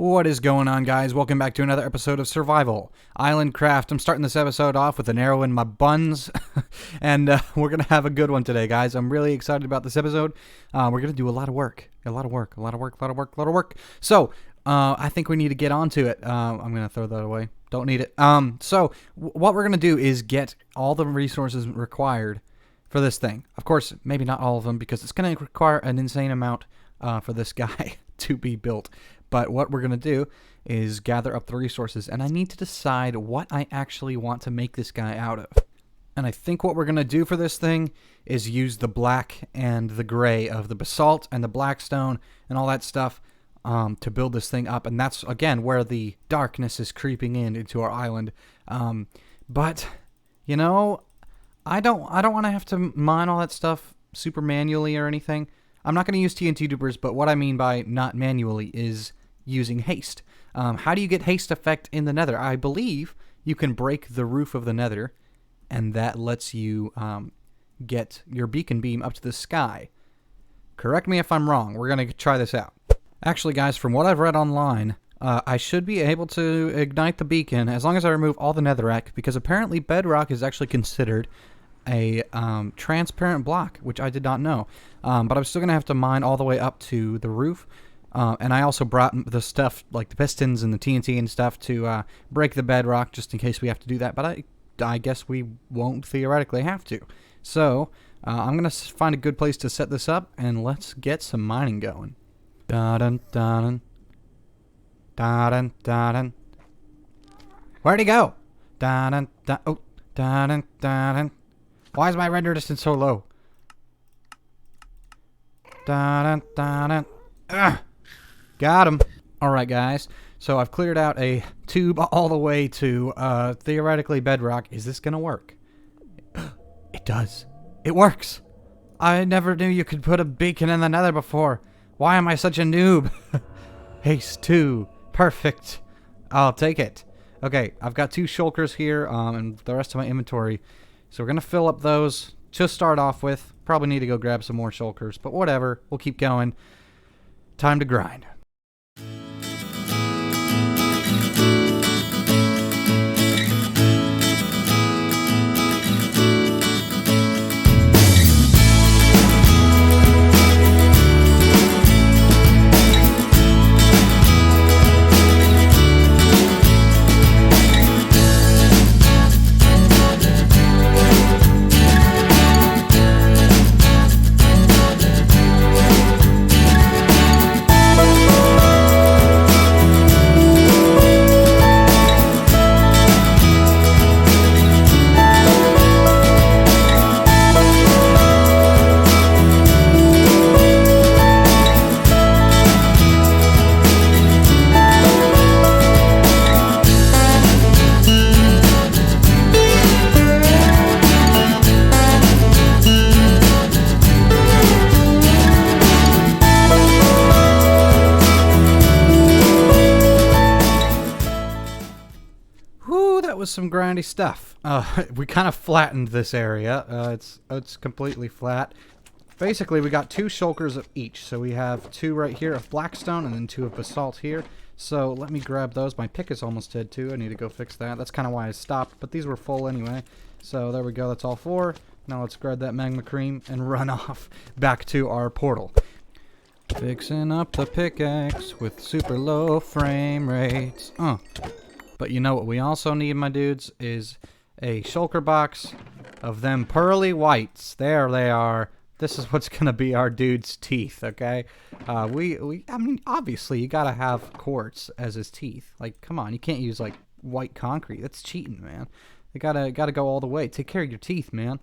What is going on, guys? Welcome back to another episode of Survival IslandCraft. I'm starting this episode off with an arrow in my buns, and we're going to have a good one today, guys. I'm really excited about this episode. We're going to do a lot of work. So, I think we need to get onto it. I'm going to throw that away. Don't need it. So, what we're going to do is get all the resources required for this thing. Of course, maybe not all of them, because it's going to require an insane amount for this guy to be built. But what we're going to do is gather up the resources, and I need to decide what I actually want to make this guy out of. And I think what we're going to do for this thing is use the black and the gray of the basalt and the blackstone and all that stuff to build this thing up. And that's, again, where the darkness is creeping into our island. But, you know, I don't want to have to mine all that stuff super manually or anything. I'm not going to use TNT dupers, but what I mean by not manually is using haste. How do you get haste effect in the nether? I believe you can break the roof of the nether, and that lets you get your beacon beam up to the sky. Correct me if I'm wrong. We're going to try this out. Actually, guys, from what I've read online, I should be able to ignite the beacon as long as I remove all the netherrack, because apparently bedrock is actually considered a transparent block, which I did not know. But I'm still going to have to mine all the way up to the roof. And I also brought the stuff, like the pistons and the TNT and stuff, to break the bedrock, just in case we have to do that. But I guess we won't theoretically have to. So, I'm going to find a good place to set this up, and let's get some mining going. Da-dun-dun-dun. Da-dun-dun-dun. Where'd he go? Da-dun-dun. Oh, da-dun-dun-dun. Why is my render distance so low? Da-dun-dun-dun. Ugh. Got him. Alright, guys. So I've cleared out a tube all the way to, theoretically bedrock. Is this gonna work? It does. It works. I never knew you could put a beacon in the nether before. Why am I such a noob? Haste 2. Perfect. I'll take it. Okay, I've got 2 shulkers here, and the rest of my inventory. So we're gonna fill up those to start off with. Probably need to go grab some more shulkers, but whatever. We'll keep going. Time to grind. Was some grindy stuff. We kind of flattened this area. It's completely flat. Basically, we got 2 shulkers of each. So we have 2 right here of blackstone and then 2 of basalt here. So let me grab those. My pick is almost dead too. I need to go fix that. That's kind of why I stopped, but these were full anyway. So there we go. That's all 4. Now let's grab that magma cream and run off back to our portal. Fixing up the pickaxe with super low frame rates. But you know what we also need, my dudes, is a shulker box of them pearly whites. There they are. This is what's going to be our dude's teeth, okay? I mean, obviously, you got to have quartz as his teeth. Like, come on, you can't use, like, white concrete. That's cheating, man. You gotta go all the way. Take care of your teeth, man.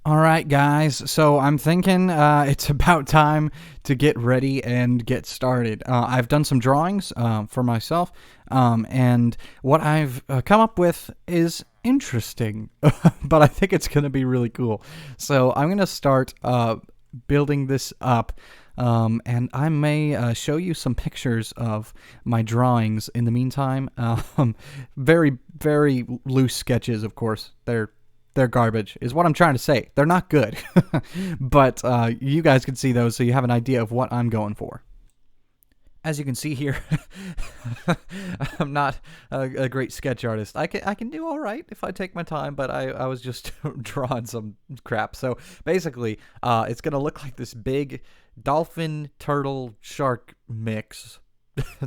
Alright, guys, so I'm thinking it's about time to get ready and get started. I've done some drawings for myself, and what I've come up with is interesting, but I think it's going to be really cool. So I'm going to start building this up, and I may show you some pictures of my drawings in the meantime. Very, very loose sketches, of course. They're garbage, is what I'm trying to say. They're not good. But you guys can see those so you have an idea of what I'm going for. As you can see here, I'm not a great sketch artist. I can do all right if I take my time, but I was just drawing some crap. So basically, it's gonna look like this big dolphin, turtle, shark mix.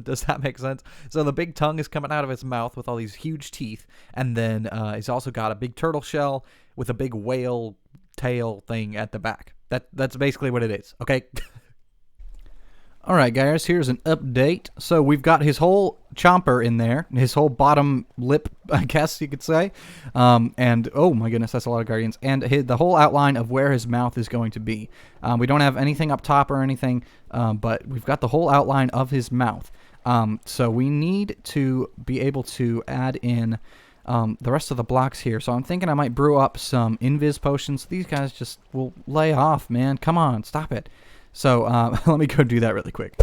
Does that make sense? So the big tongue is coming out of its mouth with all these huge teeth, and then it's also got a big turtle shell with a big whale tail thing at the back. That's basically what it is. Okay. All right, guys, here's an update. So we've got his whole chomper in there, his whole bottom lip, I guess you could say. And, oh my goodness, that's a lot of guardians. And the whole outline of where his mouth is going to be. We don't have anything up top or anything, but we've got the whole outline of his mouth. So we need to be able to add in the rest of the blocks here. So I'm thinking I might brew up some invis potions. These guys just will lay off, man. Come on, stop it. So let me go do that really quick.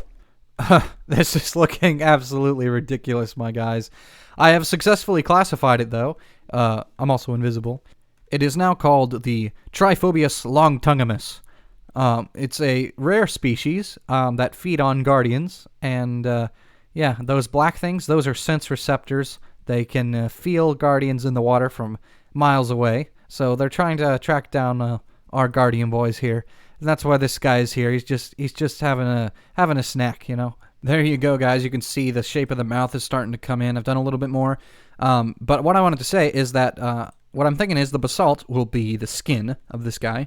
This is looking absolutely ridiculous, my guys. I have successfully classified it, though. I'm also invisible. It is now called the Triphobius longtongumus. It's a rare species that feed on guardians. And, yeah, those black things, those are sense receptors. They can feel guardians in the water from miles away. So they're trying to track down our guardian boys here. And that's why this guy is here. He's just having a snack, you know. There you go, guys. You can see the shape of the mouth is starting to come in. I've done a little bit more. But what I wanted to say is that what I'm thinking is the basalt will be the skin of this guy.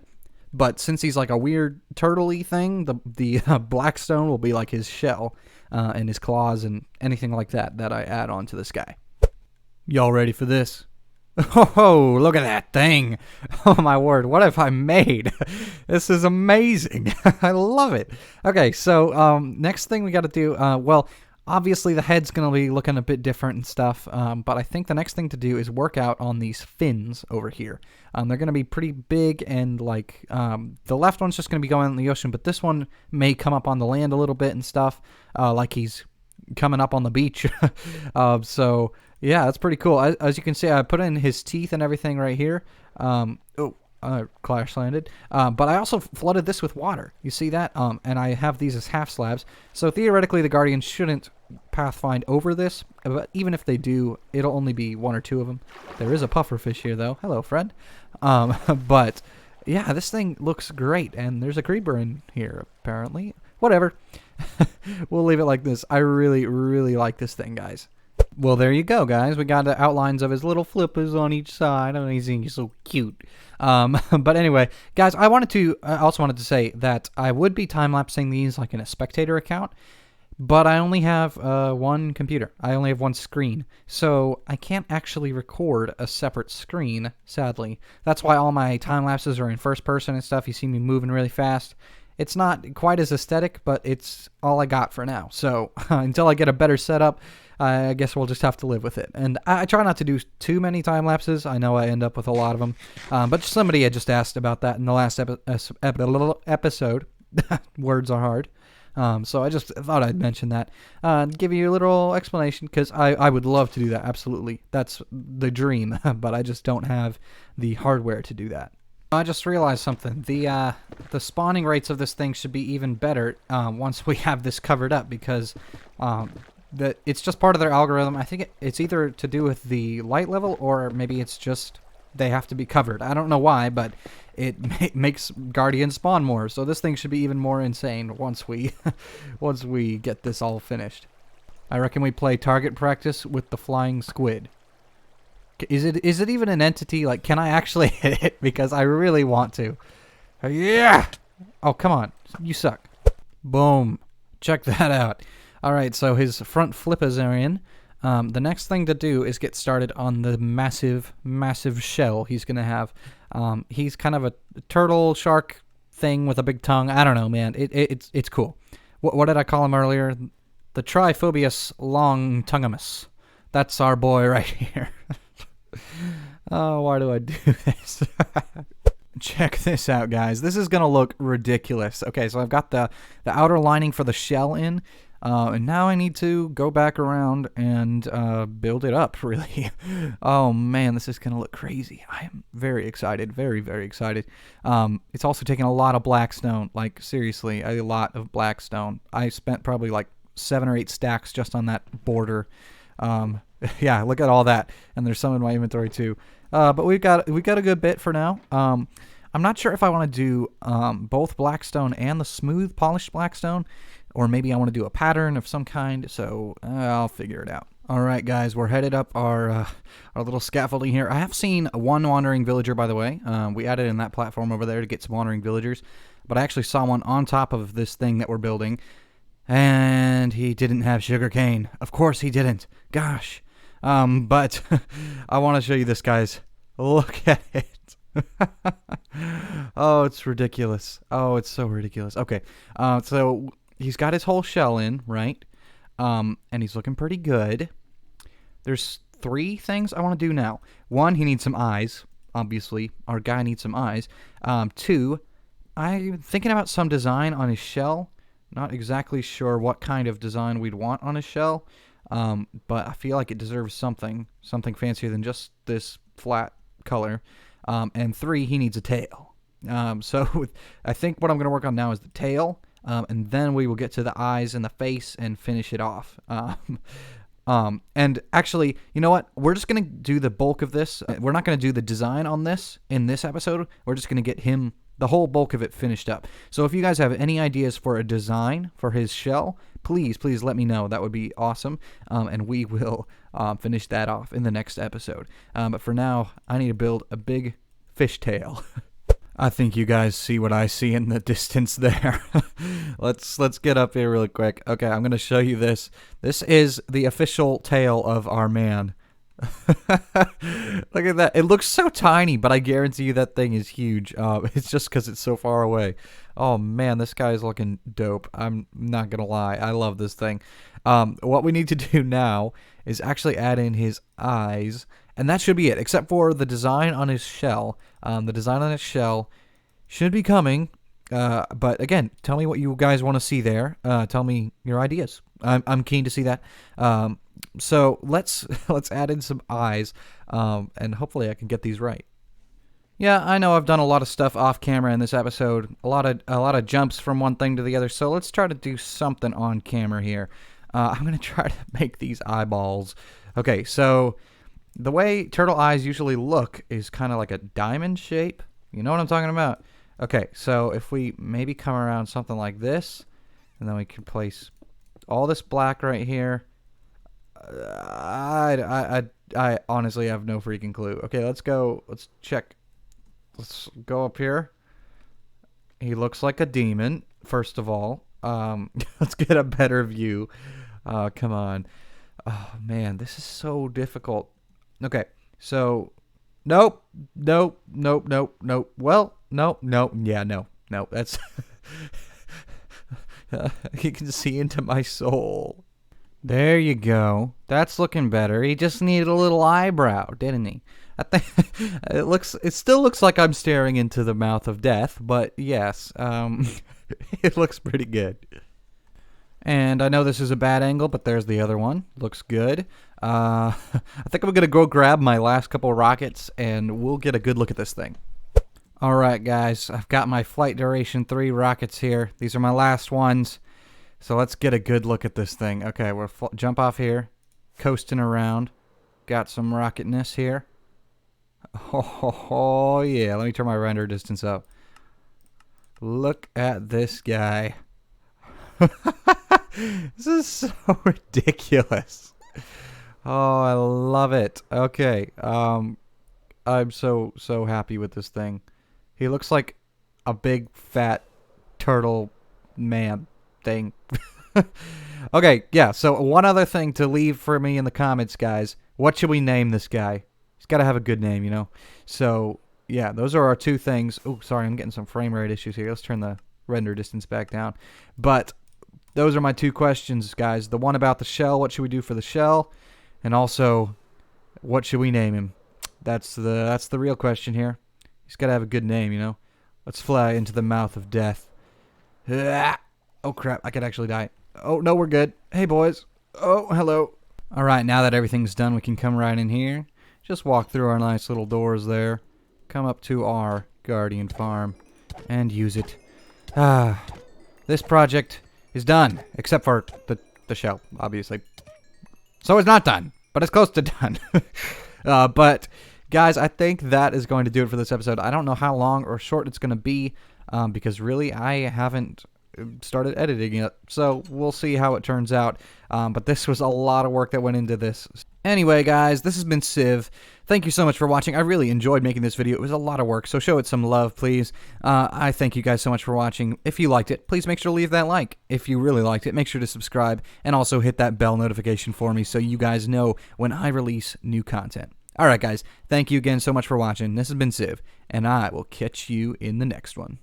But since he's like a weird turtle-y thing, the black stone will be like his shell and his claws and anything like that I add on to this guy. Y'all ready for this? Oh, look at that thing. Oh, my word. What have I made? This is amazing. I love it. Okay, so next thing we got to do, well, obviously the head's going to be looking a bit different and stuff, but I think the next thing to do is work out on these fins over here. They're going to be pretty big, and like the left one's just going to be going in the ocean, but this one may come up on the land a little bit and stuff, like he's coming up on the beach. So yeah, that's pretty cool. As you can see, I put in his teeth and everything right here. Clash landed. But I also flooded this with water. You see that? And I have these as half slabs. So theoretically, the Guardians shouldn't pathfind over this. But even if they do, it'll only be one or two of them. There is a pufferfish here, though. Hello, friend. But yeah, this thing looks great. And there's a creeper in here, apparently. Whatever. We'll leave it like this. I really, really like this thing, guys. Well, there you go, guys. We got the outlines of his little flippers on each side. Amazing. He's so cute. But anyway, guys, I also wanted to say that I would be time-lapsing these like in a spectator account, but I only have one computer. I only have one screen, so I can't actually record a separate screen, sadly. That's why all my time-lapses are in first person and stuff. You see me moving really fast. It's not quite as aesthetic, but it's all I got for now. So until I get a better setup, I guess we'll just have to live with it. And I try not to do too many time lapses. I know I end up with a lot of them. But somebody had just asked about that in the last episode. Words are hard. So I just thought I'd mention that. Give you a little explanation, because I would love to do that, absolutely. That's the dream, but I just don't have the hardware to do that. I just realized something. The spawning rates of this thing should be even better once we have this covered up, because it's just part of their algorithm. I think it's either to do with the light level, or maybe it's just they have to be covered. I don't know why, but it makes Guardians spawn more. So this thing should be even more insane once we once we get this all finished. I reckon we play target practice with the flying squid. Is it even an entity? Like, can I actually hit it? Because I really want to. Yeah! Oh, come on. You suck. Boom. Check that out. All right, so his front flippers are in. The next thing to do is get started on the massive, massive shell he's going to have. He's kind of a turtle shark thing with a big tongue. I don't know, man. It's cool. What did I call him earlier? The Triphobius longtongumus. That's our boy right here. Oh, why do I do this? Check this out, guys. This is going to look ridiculous. Okay, so I've got the outer lining for the shell in. And now I need to go back around and build it up, really. Oh, man, this is going to look crazy. I am very excited. Very, very excited. It's also taking a lot of black stone. Like, seriously, a lot of black stone. I spent probably like 7 or 8 stacks just on that border. Yeah, look at all that, and there's some in my inventory too. But we've got a good bit for now. I'm not sure if I want to do both blackstone and the smooth polished blackstone, or maybe I want to do a pattern of some kind. So I'll figure it out. All right, guys, we're headed up our little scaffolding here. I have seen one wandering villager, by the way. We added in that platform over there to get some wandering villagers, but I actually saw one on top of this thing that we're building, and he didn't have sugarcane. Of course he didn't. Gosh. But I want to show you this, guys. Look at it. Oh, it's ridiculous. Oh, it's so ridiculous. Okay, so he's got his whole shell in, right? And he's looking pretty good. There's 3 things I want to do now. 1, he needs some eyes. Obviously, our guy needs some eyes. 2, I'm thinking about some design on his shell. Not exactly sure what kind of design we'd want on his shell, but I feel like it deserves something fancier than just this flat color. And 3, he needs a tail. So I think what I'm going to work on now is the tail, and then we will get to the eyes and the face and finish it off. And actually, you know what? We're just going to do the bulk of this. We're not going to do the design on this in this episode. We're just going to get him, the whole bulk of it, finished up. So if you guys have any ideas for a design for his shell, please let me know. That would be awesome. And we will finish that off in the next episode. But for now, I need to build a big fishtail. I think you guys see what I see in the distance there. Let's get up here really quick. Okay, I'm going to show you this. This is the official tail of our man. Look at that. It looks so tiny, but I guarantee you that thing is huge. It's just because it's so far away. Oh, man, this guy is looking dope. I'm not going to lie. I love this thing. What we need to do now is actually add in his eyes, and that should be it, except for the design on his shell. The design on his shell should be coming, but again, tell me what you guys want to see there. Tell me your ideas. I'm keen to see that. So let's add in some eyes, and hopefully I can get these right. Yeah, I know I've done a lot of stuff off camera in this episode, a lot of jumps from one thing to the other. So let's try to do something on camera here. I'm gonna try to make these eyeballs. Okay, so the way turtle eyes usually look is kind of like a diamond shape. You know what I'm talking about? Okay, so if we maybe come around something like this, and then we can place all this black right here. I honestly have no freaking clue. Okay, let's go. Let's check. Let's go up here. He looks like a demon, first of all. Let's get a better view. Come on. Oh, man, this is so difficult. Okay, so nope. Well, nope. Yeah, no. That's you can see into my soul. There you go. That's looking better. He just needed a little eyebrow, didn't he? I think it still looks like I'm staring into the mouth of death, but yes, it looks pretty good. And I know this is a bad angle, but there's the other one. Looks good. I think I'm going to go grab my last couple rockets, and we'll get a good look at this thing. All right, guys. I've got my Flight Duration 3 rockets here. These are my last ones. So let's get a good look at this thing. Okay, we'll jump off here. Coasting around. Got some rocketness here. Oh, yeah. Let me turn my render distance up. Look at this guy. This is so ridiculous. Oh, I love it. Okay. I'm so happy with this thing. He looks like a big fat turtle man thing. Okay, yeah, so one other thing to leave for me in the comments, guys. What should we name this guy? He's got to have a good name, you know? So, yeah, those are our 2 things. Oh, sorry, I'm getting some frame rate issues here. Let's turn the render distance back down. But those are my 2 questions, guys. The one about the shell, what should we do for the shell? And also, what should we name him? That's the real question here. He's got to have a good name, you know? Let's fly into the mouth of death. Oh, crap. I could actually die. Oh, no, we're good. Hey, boys. Oh, hello. All right, now that everything's done, we can come right in here. Just walk through our nice little doors there. Come up to our Guardian Farm and use it. This project is done, except for the the show, obviously. So it's not done, but it's close to done. But guys, I think that is going to do it for this episode. I don't know how long or short it's going to be, because really I haven't started editing it, so we'll see how it turns out. But this was a lot of work that went into this. Anyway, guys, this has been Civ. Thank you so much for watching. I really enjoyed making this video. It was a lot of work, so show it some love, please. I thank you guys so much for watching. If you liked it, please make sure to leave that like. If you really liked it, make sure to subscribe, and also hit that bell notification for me so you guys know when I release new content. Alright, guys, thank you again so much for watching. This has been Civ, and I will catch you in the next one.